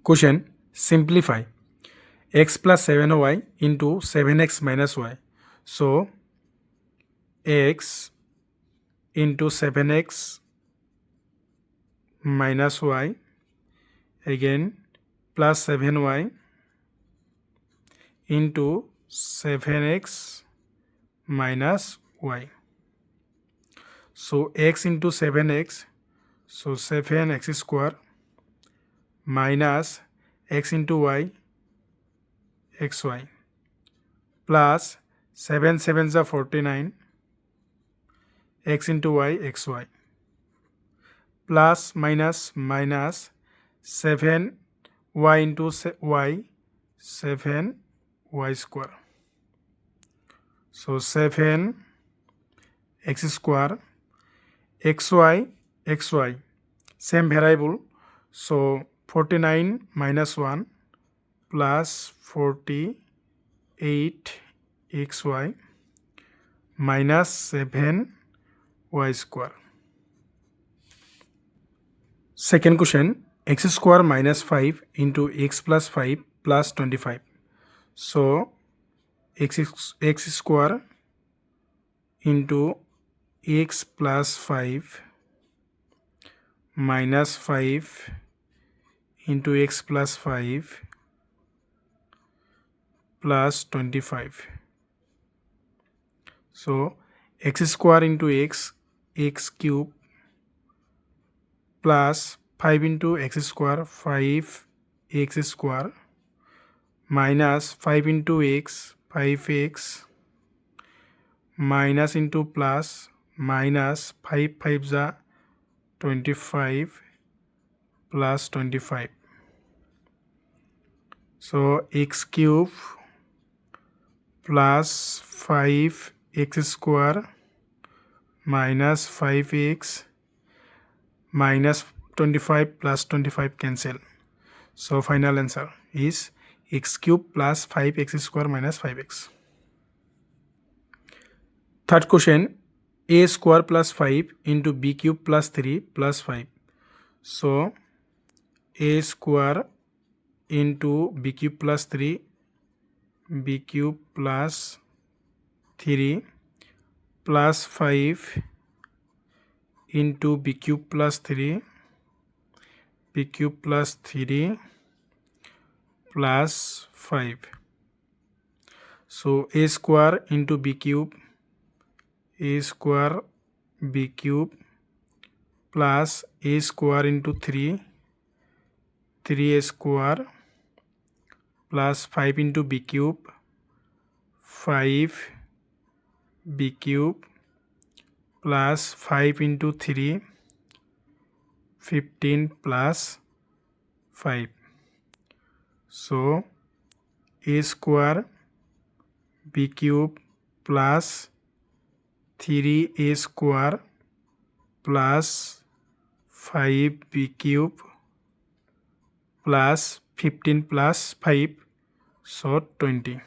Question: simplify x plus 7y into 7x minus y. So x into 7x minus y, again plus 7y into 7x minus y. So x into 7x, so 7x square minus x into y, xy, plus 7 7s are 49, x into y, xy, plus minus 7 y into y, 7 y square. So 7 x square, xy, same variable. So 49 minus 1 plus 48 xy minus 7 y square. Second question: x square minus 5 into x plus 5 plus 25. So x square into x plus 5 minus 5 into x plus 5 plus 25. So x square into x cube, plus 5 into x square, 5x square, minus 5 into x, 5x, minus into plus, minus 5 5s are 25 plus 25. So x cube plus 5x square minus 5x minus 25 plus 25 cancel. So final answer is x cube plus 5x square minus 5x. Third question: a square plus 5 into b cube plus 3 plus 5. So a square into b cube plus 3, b cube plus 3 plus 5 into b cube plus 3, b cube plus 3 plus 5. So a square into b cube, a square b cube plus a square into 3, 3a square plus 5 into b cube, 5 b cube plus 5 into 3, 15 plus 5. So a square b cube plus 3a square plus 5b cube plus 15 plus 5, so 20.